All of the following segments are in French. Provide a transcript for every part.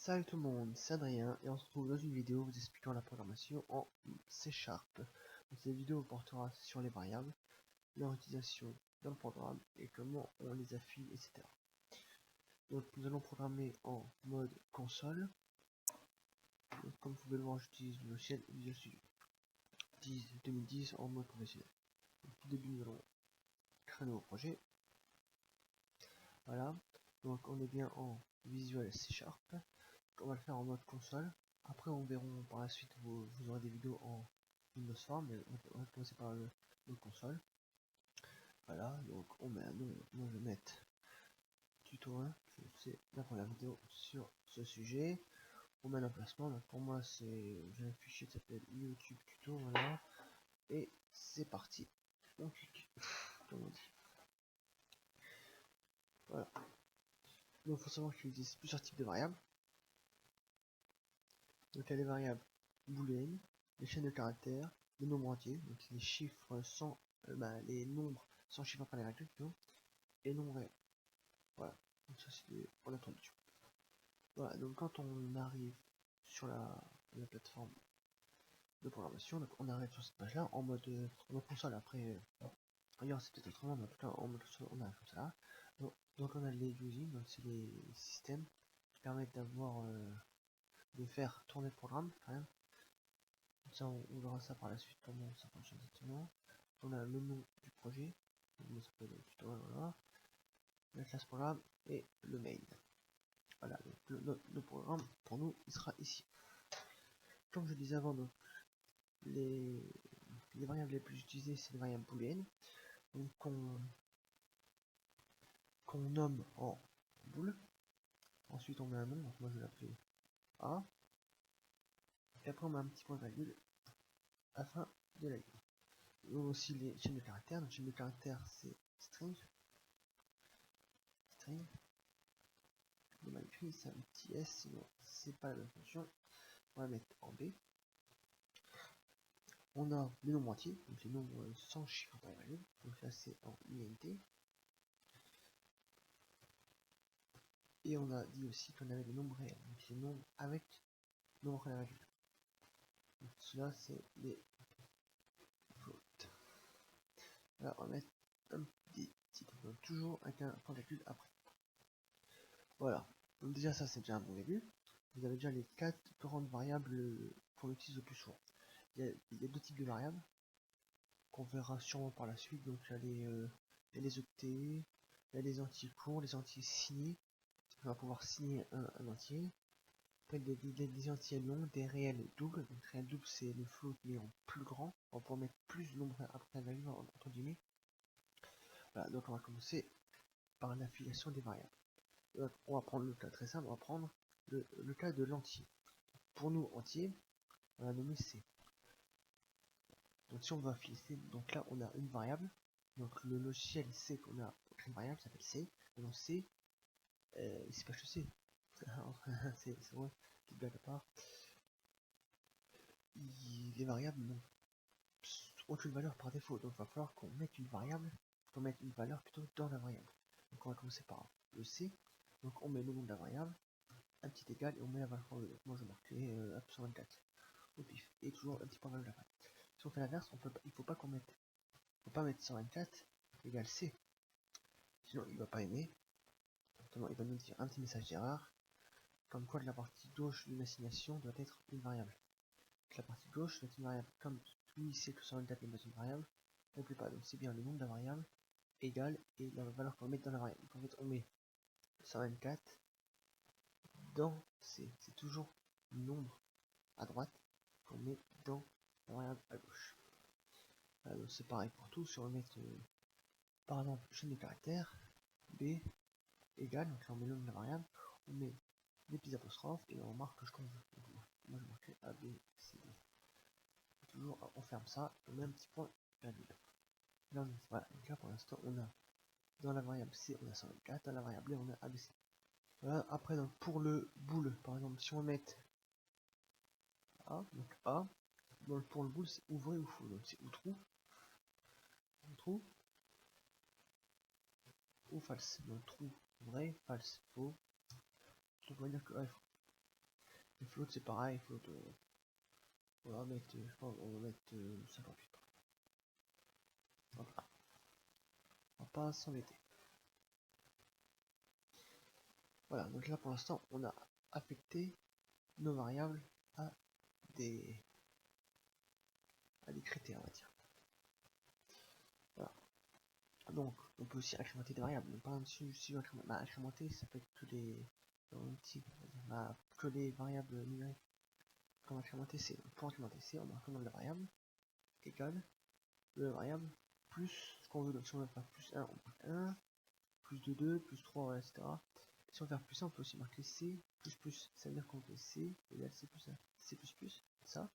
Salut tout le monde, c'est Adrien et on se retrouve dans une vidéo vous expliquant la programmation en C#. Donc cette vidéo portera sur les variables, leur utilisation dans le programme et comment on les affine, etc. Donc nous allons programmer en mode console. Donc, comme vous pouvez le voir, j'utilise le logiciel Visual Studio 2010 en mode professionnel. Donc, au début nous allons créer un nouveau projet. Voilà, donc on est bien en Visual C#. On va le faire en mode console. Après on verra par la suite, vous aurez des vidéos en Windows Form, mais on va commencer par le mode console. Voilà, donc on met un nom, moi je vais mettre tuto 1, c'est la première vidéo sur ce sujet. On met l'emplacement, donc pour moi c'est, j'ai un fichier qui s'appelle YouTube tuto, voilà, et c'est parti. On clique, comme on dit. Voilà. Donc il faut savoir qu'il existe plusieurs types de variables. Donc il y a les variables booléennes, les chaînes de caractères, les nombres entiers, donc les chiffres sans, les nombres sans chiffres après les règles, et nombres réels. Voilà, donc ça c'est pour l'introduction. Voilà, donc quand on arrive sur la plateforme de programmation, donc on arrive sur cette page là en mode console. Après, ailleurs c'est peut-être autrement, mais en tout cas en mode console on arrive comme ça. Donc on a les using, donc c'est les systèmes qui permettent d'avoir de faire tourner le programme quand même. Ça, on verra ça par la suite, comment ça fonctionne exactement. On a le nom du projet, ça s'appelle le tutoriel, voilà, la classe programme et le main. Voilà, donc le programme pour nous il sera ici. Comme je disais avant, donc les variables les plus utilisées c'est les variables booléennes, donc qu'on nomme en bool. Ensuite on met un nom, donc moi je vais l'appeler A, et après on met un petit point virgule à la fin de la ligne. On a aussi les chaînes de caractères, donc chaîne de caractères c'est string, le mal écrit c'est un petit s, sinon c'est pas la même fonction. On va mettre en B. On a les nombres entiers, donc les nombres sans chiffre après virgule, donc là c'est en INT. Et on a dit aussi qu'on avait les nombres réels, donc les nombres avec nombre après virgule. Donc cela c'est les floats. Là on va mettre un petit titre, donc toujours avec un point virgule après. Voilà, donc déjà ça c'est déjà un bon début. Vous avez déjà les 4 grandes variables qu'on utilise le plus souvent. Il y a deux types de variables qu'on verra sûrement par la suite. Donc il y a les octets, il y a les entiers courts, les entiers signés. On va pouvoir signer un entier. Après des entiers longs, des réels doubles. Donc réel double c'est le float mais en plus grand. On va pouvoir mettre plus de nombre après la value entre guillemets. Voilà, donc on va commencer par l'affiliation des variables. Donc, on va prendre le cas très simple, on va prendre le cas de l'entier. Pour nous entier, on va nommer C. Donc si on veut affilier C, donc là on a une variable. Donc le logiciel sait qu'on a une variable qui s'appelle C. Et donc C, il sait pas ce que c'est. C'est vrai, petite blague à part. Les variables n'ont aucune valeur par défaut, donc il va falloir qu'on mette une variable, qu'on mette une valeur plutôt dans la variable. Donc on va commencer par le C. Donc on met le nom de la variable, un petit égal, et on met la valeur. Moi je marquais 124 au pif, et toujours un petit point valeur de la fin. Si on fait l'inverse, il faut pas mettre 124 égale C, sinon il va pas aimer. Notamment, il va nous dire un petit message d'erreur, comme quoi de la partie gauche d'une assignation doit être une variable. Donc, la partie gauche doit être une variable, comme lui sait que 124 n'est pas une variable, on ne plaît pas. Donc c'est bien le nom de la variable égale et la valeur qu'on va mettre dans la variable. Donc en fait on met 124 dans C, c'est toujours le nombre à droite qu'on met dans la variable à gauche. Alors c'est pareil pour tout. Si on veut mettre par exemple chaîne de caractères, B égale, donc là on met le nom de la variable, on met des petits apostrophes et on marque ce qu'on veut. Donc, moi je marquerai A, B, C, D. Toujours on ferme ça, on met un petit point virgule. Là, voilà, donc là pour l'instant on a dans la variable C on a 124, dans la variable B on a ABC. Voilà, après donc pour le bool, par exemple si on va mettre A, donc A, donc pour le bool c'est ou vrai ou faux, donc c'est ou true ou false. Donc true vrai, false faux. Donc on va dire que A est faux. Et float c'est pareil, float on va mettre, je pense, on va mettre 58. Voilà. On va pas s'embêter. Voilà, donc là pour l'instant on a affecté nos variables à des critères, on va dire. Voilà. Donc on peut aussi incrémenter des variables. Donc, par exemple si on incrémenter, ça peut être que les que les variables numériques. Pour incrémenter C, pour incrémenter C, on marque le nom de la variable égale de la variable plus ce qu'on veut. Donc si on veut faire plus 1, on marque 1, plus de 2, plus 3, voilà, etc. Si on veut faire plus 1, on peut aussi marquer C plus plus. Ça veut dire qu'on fait C égale C plus 1. C plus plus, ça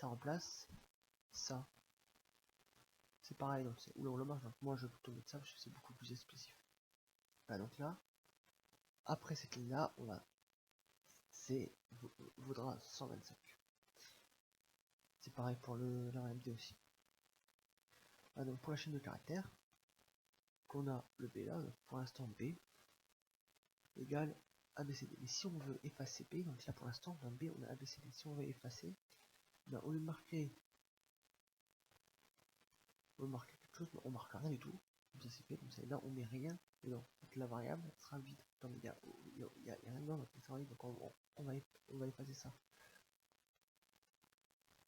remplace ça. C'est pareil, donc c'est où on le marque. Donc moi je vais plutôt mettre ça parce que c'est beaucoup plus explicite. Voilà, donc là, après cette ligne là, on va C vaudra 125. C'est pareil pour la RMD aussi. Voilà, donc pour la chaîne de caractères, qu'on a le B là, donc pour l'instant B égale ABCD. Mais si on veut effacer B, donc là pour l'instant dans B on a ABCD. Si on veut effacer, ben, au lieu de marquer quelque chose, on marque rien du tout. Comme ça c'est fait, comme ça là on met rien dedans. Donc la variable sera vide. Il n'y a rien dedans, donc ça arrive, donc on va effacer ça.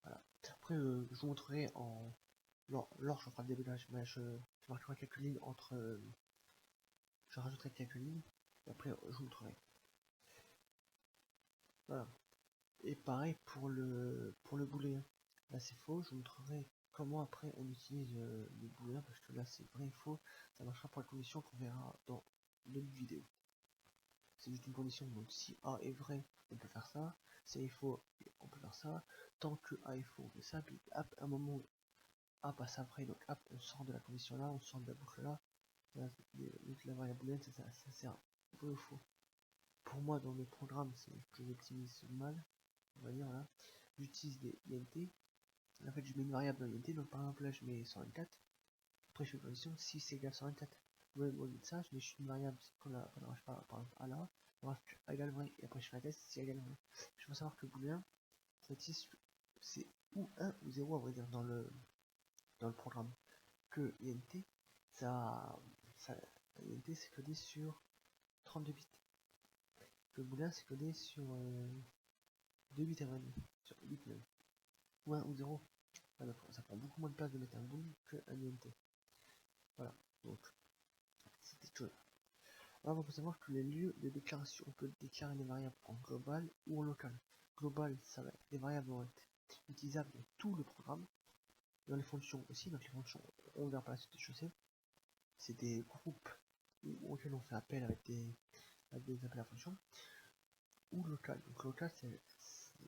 Voilà. Après je vous montrerai lors je ferai le débugage, mais je marquerai quelques lignes entre je rajouterai quelques lignes et après je vous montrerai. Voilà. Et pareil pour le booléen. Là c'est faux, je vous montrerai comment après on utilise le booléen parce que là c'est vrai et faux, ça marchera pour la condition qu'on verra dans l'autre vidéo. C'est juste une condition, donc si A est vrai, on peut faire ça, si A est faux, on peut faire ça, tant que A est faux, on fait ça, puis à un moment où A passe à vrai, donc on sort de la condition là, on sort de la boucle là, la variable booléenne, ça sert vrai ou faux. Pour moi dans mes programmes, c'est que j'optimise mal, on va dire là, j'utilise des INT. En fait je mets une variable dans l'INT, donc par exemple là je mets 124, après je fais une condition si c'est égal à 124. Au lieu de ça, je mets juste une variable qu'on n'arrive pas par exemple à là, on marque A égale vrai, et après je fais un test si A égale vrai. Je veux savoir que booléen, c'est ou 1 ou 0 à vrai dire dans le programme. Que INT, INT c'est codé sur 32 bits. Que booléen c'est codé sur 2 bits à vrai dire, sur 8 même. Ou 1 ou 0. Ça prend beaucoup moins de place de mettre un bool qu'un INT. Voilà, donc c'était tout. Alors il faut savoir que les lieux de déclaration, on peut déclarer des variables en global ou en local. Global, ça va être des variables vont être utilisables dans tout le programme, dans les fonctions aussi, donc les fonctions, on verra par la suite des choses. C'est des groupes auxquels on fait appel avec des appels à fonction, ou local. Donc local,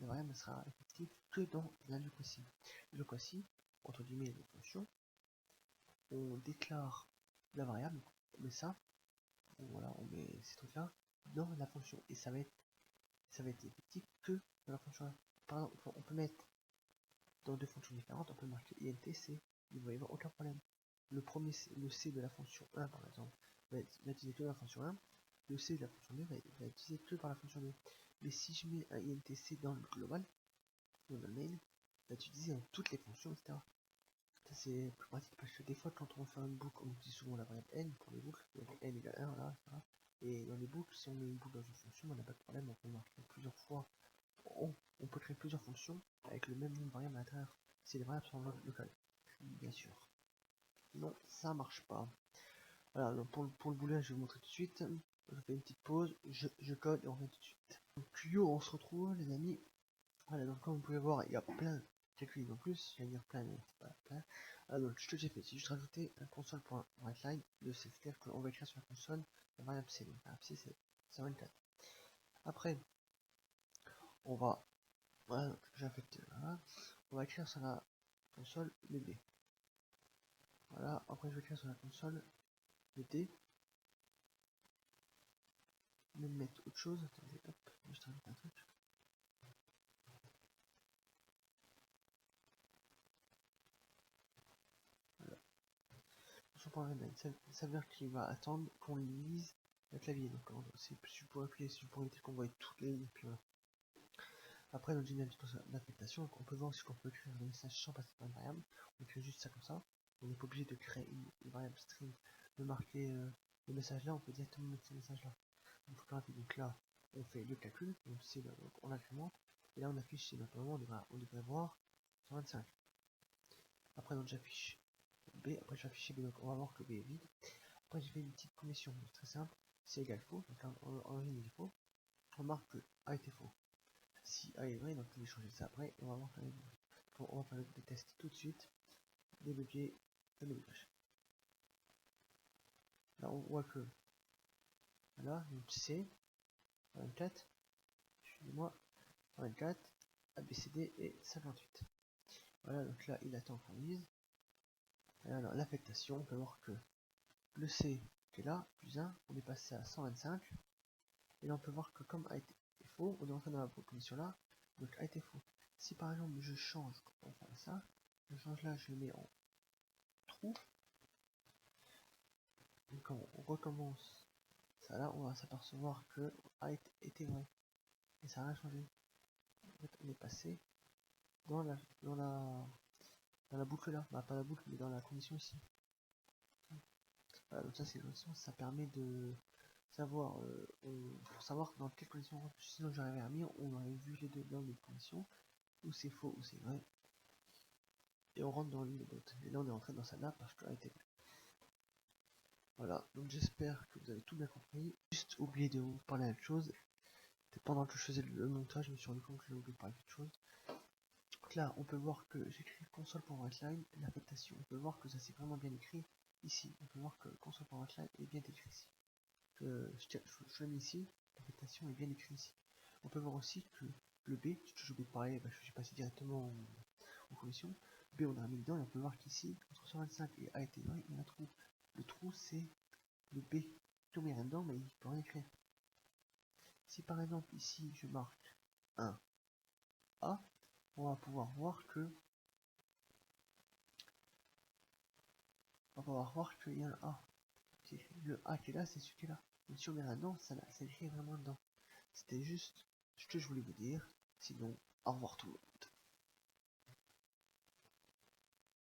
la variable ne sera effective que dans un lieu précis. Le précis, entre guillemets, les fonctions, on déclare la variable, on met ça, voilà, on met ces trucs là dans la fonction et ça va être effectif que dans la fonction 1. Par exemple, on peut mettre dans deux fonctions différentes, on peut marquer INTC, il ne va y avoir aucun problème. Le C de la fonction 1 par exemple va utiliser que dans la fonction 1, le C de la fonction 2 va être utilisé que par la fonction 2. Mais si je mets un INTC dans le global, dans le main, va être utilisé dans toutes les fonctions, etc. Ça c'est plus pratique parce que des fois quand on fait une boucle, on utilise souvent la variable n pour les boucles, donc n égale 1 là, etc. Et dans les boucles, si on met une boucle dans une fonction, on n'a pas de problème, on peut marquer plusieurs fois, on peut créer plusieurs fonctions avec le même nombre de variables à l'intérieur, si les variables sont locales, bien sûr. Non, ça marche pas. Voilà, donc pour le booléen, je vais vous montrer tout de suite. Je fais une petite pause, je code et on revient tout de suite. Donc on se retrouve les amis. Voilà, donc comme vous pouvez voir, il y a plein de calculs en plus, je vais dire plein, mais c'est pas plein. Alors, ce que j'ai fait, c'est juste rajouter un console.writeLine de C, c'est-à-dire qu'on va écrire sur la console la variable C, donc la variable C c'est 24. Après, on va, voilà, j'ai affecté là, on va écrire sur la console le B. Voilà, après je vais écrire sur la console le D. Même mettre autre chose, attendez, hop, je te rajoute un truc. Voilà. Ça veut dire qu'il va attendre qu'on lise le clavier, donc si je pourrais appuyer, si je pourrais dire qu'on voit toutes les lignes, puis voilà. Après, dans une d'affectation, on peut voir aussi qu'on peut écrire le message sans passer par une variable. On écrit juste ça comme ça. On n'est pas obligé de créer une variable string, de marquer le message là, on peut directement mettre ce message là. Donc là, on fait le calcul, donc on incrémente, et là on affiche si normalement on devrait voir 125. Après donc j'affiche B, après j'affiche B, donc on va voir que B est vide. Après j'ai fait une petite condition, très simple, c'est égal faux, donc là en ligne il est faux, on marque que A était faux. Si A est vrai, donc on va changer ça après, et on va voir faire on va faire des tests tout de suite, débugger le doublage. Là on voit que, voilà, donc C, 24, excusez-moi, 24, ABCD et 58. Voilà, donc là il attend qu'on lise. Alors l'affectation, on peut voir que le C qui est là, plus 1, on est passé à 125. Et là on peut voir que comme A été faux, on est rentré dans la position là, donc A été faux. Si par exemple je change, on va faire ça, je change là, je le mets en trou. Et quand on recommence ça là, on va s'apercevoir que A était vrai. Et ça n'a rien changé. En fait, on est passé dans la boucle là, bah pas la boucle mais dans la condition ici. Voilà, donc ça c'est une condition, ça permet de savoir pour savoir dans quelles conditions, sinon j'arrivais à mis, on aurait vu les deux dans les conditions, où c'est faux ou c'est vrai, et on rentre dans l'une et l'autre. Et là on est rentré dans celle-là parce qu'elle a été vraie. Voilà, donc j'espère que vous avez tout bien compris. Juste oublié de vous parler de chose. Pendant que je faisais le montage, je me suis rendu compte que j'ai oublié de parler de quelque chose. Donc là, on peut voir que j'écris console.writeline, l'affectation. On peut voir que ça c'est vraiment bien écrit ici. On peut voir que console.writeline est bien écrit ici. Je l'ai mis ici, l'affectation est bien écrite ici. On peut voir aussi que le B, j'ai oublié de parler, je suis passé directement en commission. B, on a mis dedans et on peut voir qu'ici, entre 125 et A été vrai, il y a un trou. Le trou, c'est le B. Il n'y a rien dedans, mais il peut rien écrire. Si par exemple ici je marque un A, on va pouvoir voir que qu'il y a un A. Le A qui est là, c'est celui qui est là. Donc si on met là-dedans, ça écrit vraiment dedans. C'était juste ce que je voulais vous dire. Sinon, au revoir tout le monde.